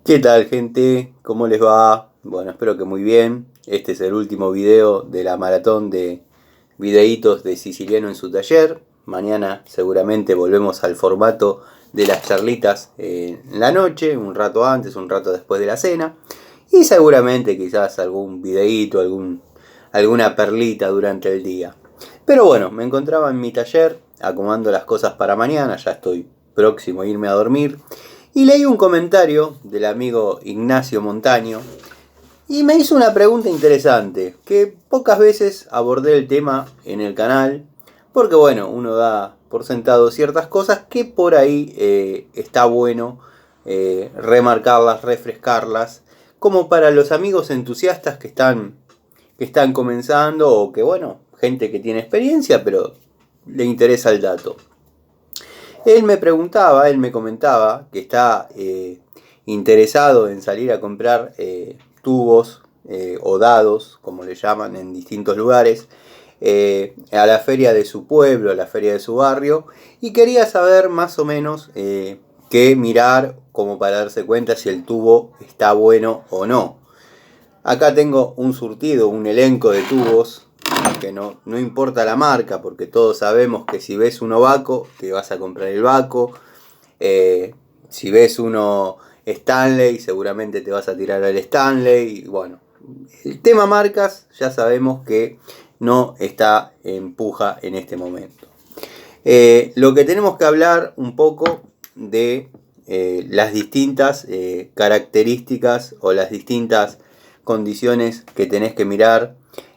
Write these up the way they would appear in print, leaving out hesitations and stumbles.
¿Qué tal, gente? ¿Cómo les va? Bueno, espero que muy bien. Este es el último video de la maratón de videitos de Siciliano en su taller. Mañana seguramente volvemos al formato de las charlitas en la noche, un rato antes, un rato después de la cena. Y seguramente quizás algún videíto, alguna perlita durante el día. Pero bueno, me encontraba en mi taller acomodando las cosas para mañana, ya estoy próximo a irme a dormir. Y leí un comentario del amigo Ignacio Montaño y me hizo una pregunta interesante, que pocas veces abordé el tema en el canal, porque bueno, uno da por sentado ciertas cosas que por ahí está bueno remarcarlas, refrescarlas, como para los amigos entusiastas que están comenzando o que bueno, gente que tiene experiencia pero le interesa el dato. Él me comentaba que está interesado en salir a comprar tubos o dados, como le llaman en distintos lugares, a la feria de su pueblo, a la feria de su barrio, y quería saber más o menos qué mirar como para darse cuenta si el tubo está bueno o no. Acá tengo un surtido, un elenco de tubos que no importa la marca, porque todos sabemos que si ves uno Vaco, te vas a comprar el Vaco. Si ves uno Stanley, seguramente te vas a tirar al Stanley. Bueno, el tema marcas ya sabemos que no está en puja en este momento. Lo que tenemos que hablar un poco de las distintas características o las distintas condiciones que tenés que mirar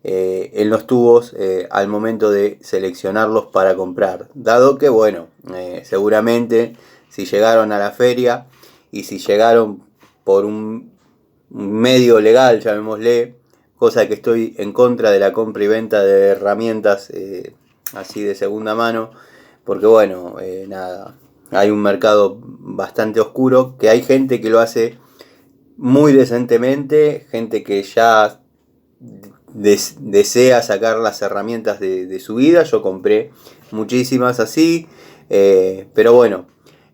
en los tubos al momento de seleccionarlos para comprar. Dado que, bueno, seguramente si llegaron a la feria y si llegaron por un medio legal, llamémosle, cosa que estoy en contra de la compra y venta de herramientas así de segunda mano, porque bueno, nada, hay un mercado bastante oscuro, que hay gente que lo hace muy decentemente, gente que ya desea sacar las herramientas de su vida. Yo compré muchísimas así, pero bueno,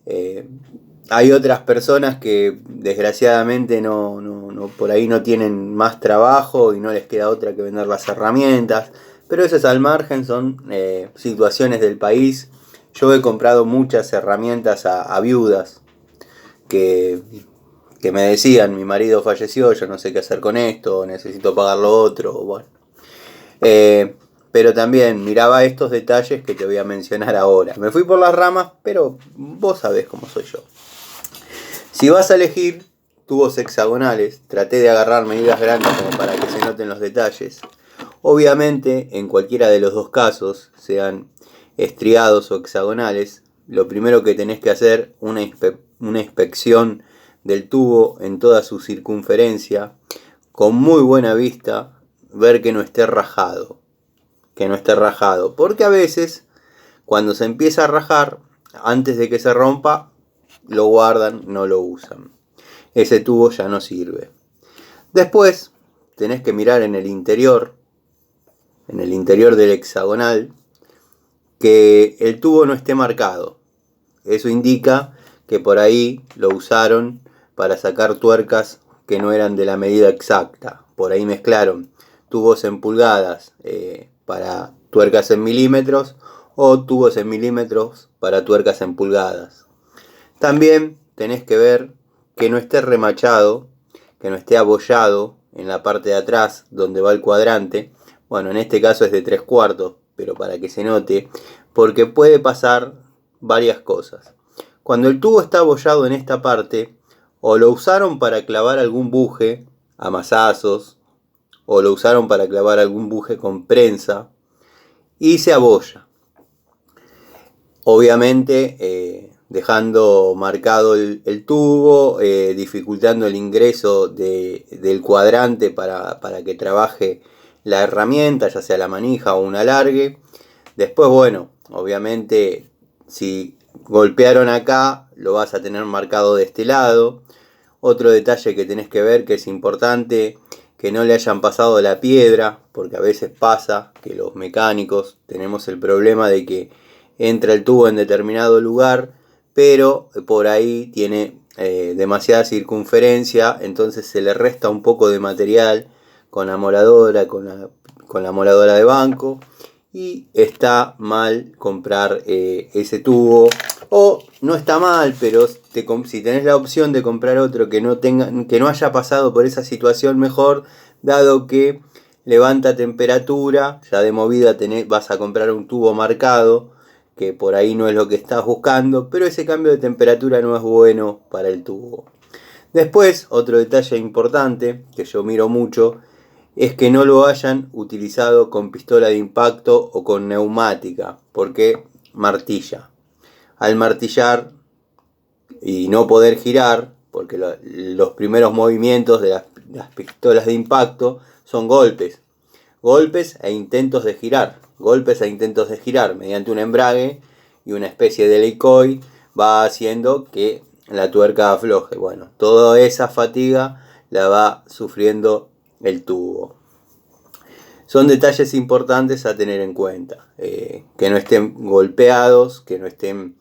eh, hay otras personas que desgraciadamente por ahí no tienen más trabajo y no les queda otra que vender las herramientas, pero eso es al margen, son situaciones del país. Yo he comprado muchas herramientas a viudas que que me decían: mi marido falleció, yo no sé qué hacer con esto, necesito pagar lo otro, bueno. Pero también miraba estos detalles que te voy a mencionar ahora. Me fui por las ramas, pero vos sabés cómo soy yo. Si vas a elegir tubos hexagonales, traté de agarrar medidas grandes como para que se noten los detalles. Obviamente, en cualquiera de los dos casos, sean estriados o hexagonales, lo primero que tenés que hacer una inspección del tubo en toda su circunferencia, con muy buena vista, ver que no esté rajado. Que no esté rajado. Porque a veces, cuando se empieza a rajar, antes de que se rompa, lo guardan, no lo usan. Ese tubo ya no sirve. Después, tenés que mirar en el interior del hexagonal, que el tubo no esté marcado. Eso indica que por ahí lo usaron para sacar tuercas que no eran de la medida exacta. Por ahí mezclaron tubos en pulgadas para tuercas en milímetros, o tubos en milímetros para tuercas en pulgadas. También tenés que ver que no esté remachado, que no esté abollado en la parte de atrás donde va el cuadrante. Bueno, en este caso es de 3/4, pero para que se note, porque puede pasar varias cosas. Cuando el tubo está abollado en esta parte, o lo usaron para clavar algún buje a mazazos, o lo usaron para clavar algún buje con prensa, y se abolla. Obviamente dejando marcado el tubo, dificultando el ingreso del cuadrante para que trabaje la herramienta, ya sea la manija o un alargue. Después, bueno, obviamente si golpearon acá, lo vas a tener marcado de este lado. Otro detalle que tenés que ver, que es importante, que no le hayan pasado la piedra, porque a veces pasa que los mecánicos tenemos el problema de que entra el tubo en determinado lugar, pero por ahí tiene demasiada circunferencia, entonces se le resta un poco de material con la moladora, con la moladora de banco, y está mal comprar ese tubo, o no está mal, pero si tenés la opción de comprar otro que no haya pasado por esa situación, mejor, dado que levanta temperatura, ya de movida vas a comprar un tubo marcado, que por ahí no es lo que estás buscando, pero ese cambio de temperatura no es bueno para el tubo. Después, otro detalle importante que yo miro mucho es que no lo hayan utilizado con pistola de impacto o con neumática, porque martilla. Al martillar y no poder girar, porque los primeros movimientos de las pistolas de impacto son golpes e intentos de girar. Golpes e intentos de girar mediante un embrague y una especie de licoy va haciendo que la tuerca afloje. Bueno, toda esa fatiga la va sufriendo el tubo. Son detalles importantes a tener en cuenta. Que no estén golpeados, que no estén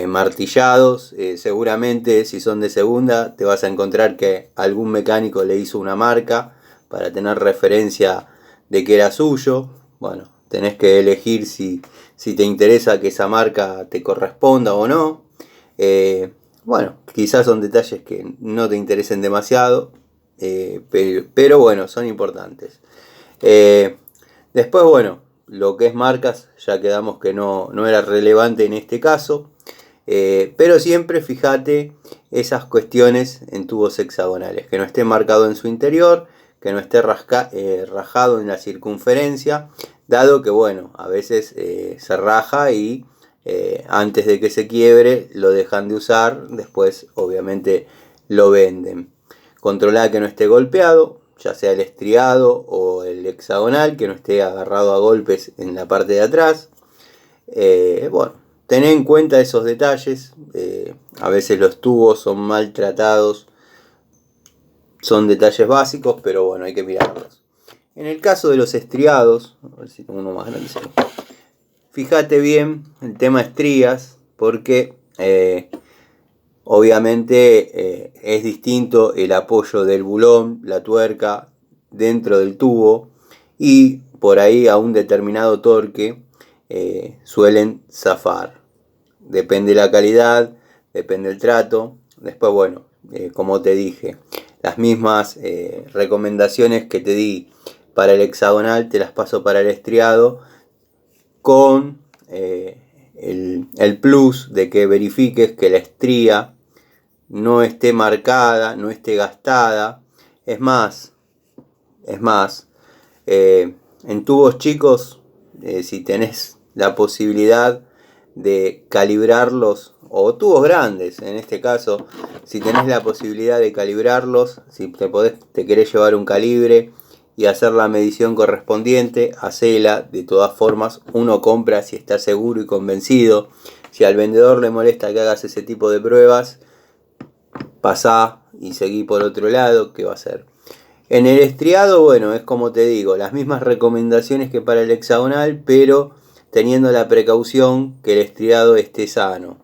martillados. Seguramente si son de segunda te vas a encontrar que algún mecánico le hizo una marca para tener referencia de que era suyo. Bueno, tenés que elegir si te interesa que esa marca te corresponda o no. Bueno, quizás son detalles que no te interesen demasiado, pero bueno, son importantes. Después, bueno, lo que es marcas ya quedamos que no era relevante en este caso, pero siempre fíjate esas cuestiones en tubos hexagonales, que no esté marcado en su interior, que no esté rajado en la circunferencia, dado que bueno, a veces se raja y antes de que se quiebre lo dejan de usar, después obviamente lo venden. Controla que no esté golpeado, ya sea el estriado o el hexagonal, que no esté agarrado a golpes en la parte de atrás. Bueno, tené en cuenta esos detalles. A veces los tubos son maltratados, son detalles básicos, pero bueno, hay que mirarlos. En el caso de los estriados, a ver si tengo uno más grande. Fíjate bien el tema estrías, porque obviamente es distinto el apoyo del bulón, la tuerca, dentro del tubo, y por ahí a un determinado torque suelen zafar. Depende de la calidad, depende del trato. Después, bueno, como te dije, las mismas recomendaciones que te di para el hexagonal te las paso para el estriado, con el plus de que verifiques que la estría no esté marcada, no esté gastada. Es más, en tubos chicos, si tenés la posibilidad de calibrarlos, o tubos grandes en este caso, si tenés la posibilidad de calibrarlos, si te querés llevar un calibre y hacer la medición correspondiente, hacela. De todas formas, uno compra si está seguro y convencido. Si al vendedor le molesta que hagas ese tipo de pruebas, pasá y seguí por otro lado, ¿qué va a hacer? En el estriado, bueno, es como te digo, las mismas recomendaciones que para el hexagonal, pero teniendo la precaución que el estriado esté sano.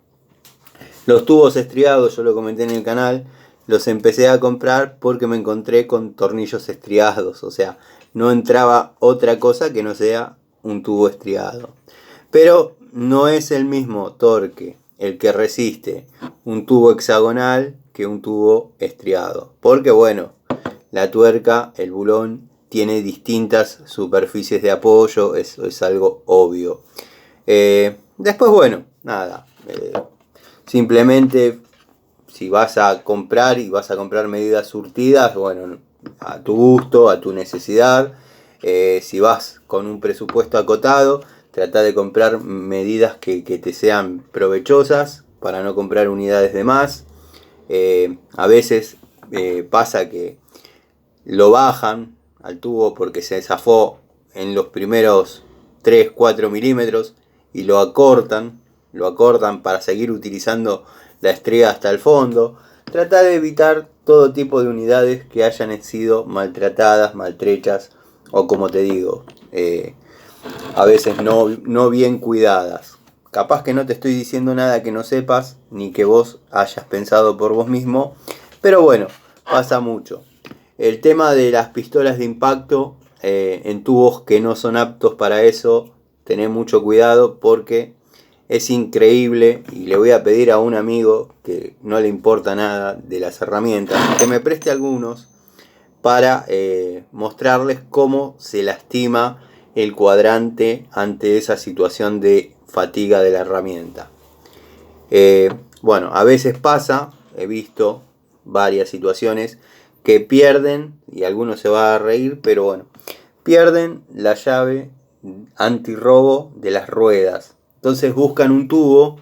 Los tubos estriados, yo lo comenté en el canal, los empecé a comprar porque me encontré con tornillos estriados, o sea, no entraba otra cosa que no sea un tubo estriado. Pero no es el mismo torque el que resiste un tubo hexagonal que un tubo estriado, porque bueno, la tuerca, el bulón, tiene distintas superficies de apoyo, eso es algo obvio. Después, bueno, nada, simplemente si vas a comprar y vas a comprar medidas surtidas, bueno, a tu gusto, a tu necesidad. Si vas con un presupuesto acotado, trata de comprar medidas que te sean provechosas para no comprar unidades de más. A veces pasa que lo bajan al tubo porque se zafó en los primeros 3-4 milímetros y lo acortan para seguir utilizando la estría hasta el fondo. Trata de evitar todo tipo de unidades que hayan sido maltratadas, maltrechas, o como te digo, a veces no bien cuidadas. capaz que no te estoy diciendo nada que no sepas, ni que vos hayas pensado por vos mismo, pero bueno, pasa mucho. El tema de las pistolas de impacto en tubos que no son aptos para eso, tené mucho cuidado porque es increíble, y le voy a pedir a un amigo que no le importa nada de las herramientas, que me preste algunos para mostrarles cómo se lastima el cuadrante ante esa situación de fatiga de la herramienta. Bueno, a veces pasa, he visto varias situaciones que pierden, y algunos se va a reír, pero bueno, pierden la llave antirrobo de las ruedas. Entonces buscan un tubo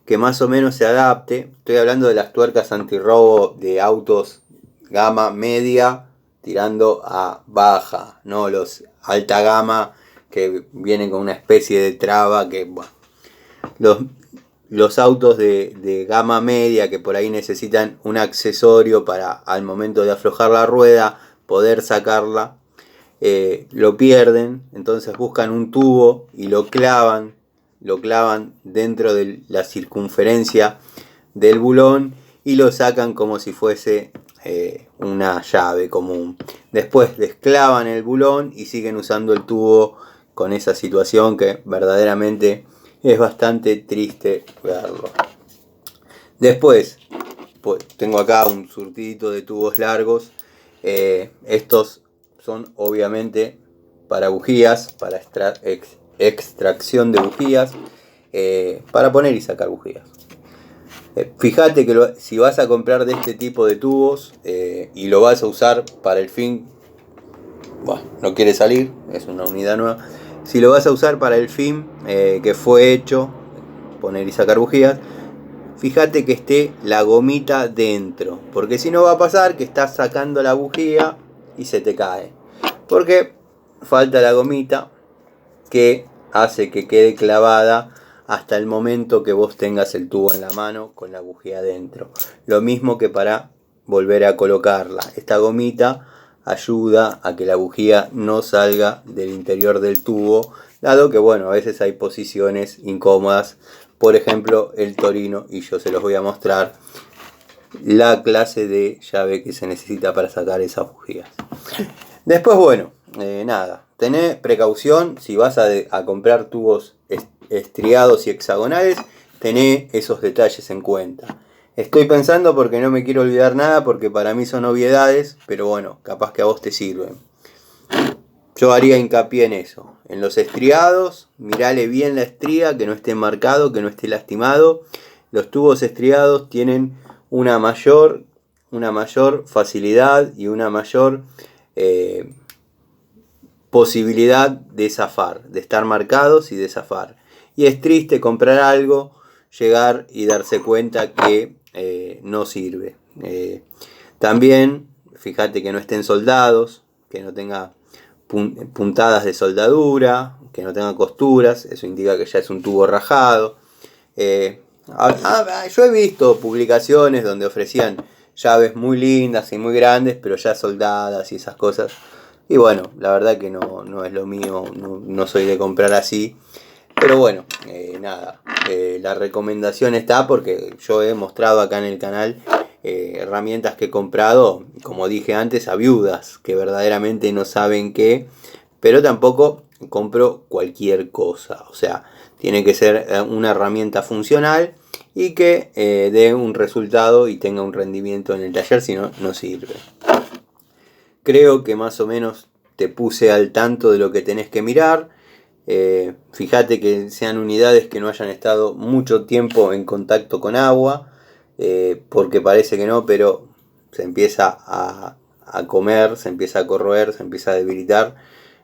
que más o menos se adapte. Estoy hablando de las tuercas antirrobo de autos gama media tirando a baja, no los alta gama que vienen con una especie de traba que, bueno, los autos de gama media que por ahí necesitan un accesorio para al momento de aflojar la rueda poder sacarla, lo pierden, entonces buscan un tubo y lo clavan dentro de la circunferencia del bulón y lo sacan como si fuese una llave común. Después desclavan el bulón y siguen usando el tubo con esa situación que verdaderamente es bastante triste verlo. Después, pues, tengo acá un surtidito de tubos largos. Estos son obviamente para bujías, para extracción de bujías, para poner y sacar bujías. Fíjate que si vas a comprar de este tipo de tubos y lo vas a usar para el fin, bueno, no quiere salir, es una unidad nueva. Si lo vas a usar para el fin que fue hecho, poner y sacar bujías, fíjate que esté la gomita dentro, porque si no va a pasar que estás sacando la bujía y se te cae, porque falta la gomita que hace que quede clavada hasta el momento que vos tengas el tubo en la mano con la bujía adentro. Lo mismo que para volver a colocarla. Esta gomita ayuda a que la bujía no salga del interior del tubo, dado que bueno, a veces hay posiciones incómodas. Por ejemplo, el Torino, y yo se los voy a mostrar la clase de llave que se necesita para sacar esas bujías. Después, bueno, nada, tené precaución si vas a comprar tubos estriados y hexagonales, tené esos detalles en cuenta. Estoy pensando porque no me quiero olvidar nada, porque para mí son obviedades, pero bueno, capaz que a vos te sirven. Yo haría hincapié en eso, en los estriados, mirale bien la estría, que no esté marcado, que no esté lastimado. Los tubos estriados tienen una mayor facilidad y una mayor posibilidad de zafar, de estar marcados y de zafar. Y es triste comprar algo, llegar y darse cuenta que no sirve. También, fíjate que no estén soldados, que no tenga puntadas de soldadura, que no tenga costuras, eso indica que ya es un tubo rajado. Yo he visto publicaciones donde ofrecían llaves muy lindas y muy grandes, pero ya soldadas y esas cosas. Y bueno, la verdad que no es lo mío, no soy de comprar así. Pero bueno, nada, la recomendación está porque yo he mostrado acá en el canal herramientas que he comprado, como dije antes, a viudas que verdaderamente no saben qué, pero tampoco compro cualquier cosa. O sea, tiene que ser una herramienta funcional y que dé un resultado y tenga un rendimiento en el taller, si no, no sirve. Creo que más o menos te puse al tanto de lo que tenés que mirar. Fíjate que sean unidades que no hayan estado mucho tiempo en contacto con agua, porque parece que no, pero se empieza a comer, se empieza a corroer, se empieza a debilitar.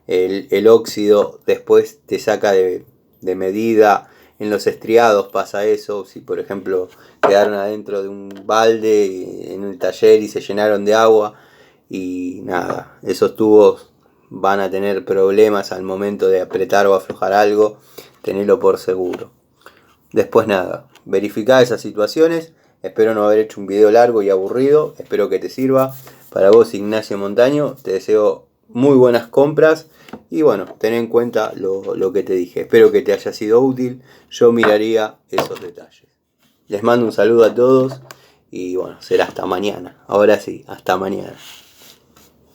El óxido después te saca de medida. En los estriados pasa eso. Si por ejemplo quedaron adentro de un balde en el taller y se llenaron de agua, y nada, esos tubos van a tener problemas al momento de apretar o aflojar algo, tenelo por seguro. Después nada, verificá esas situaciones. Espero no haber hecho un video largo y aburrido, espero que te sirva. Para vos, Ignacio Montaño, te deseo muy buenas compras. Y bueno, ten en cuenta lo que te dije. Espero que te haya sido útil. Yo miraría esos detalles. Les mando un saludo a todos y bueno, será hasta mañana. Ahora sí, hasta mañana.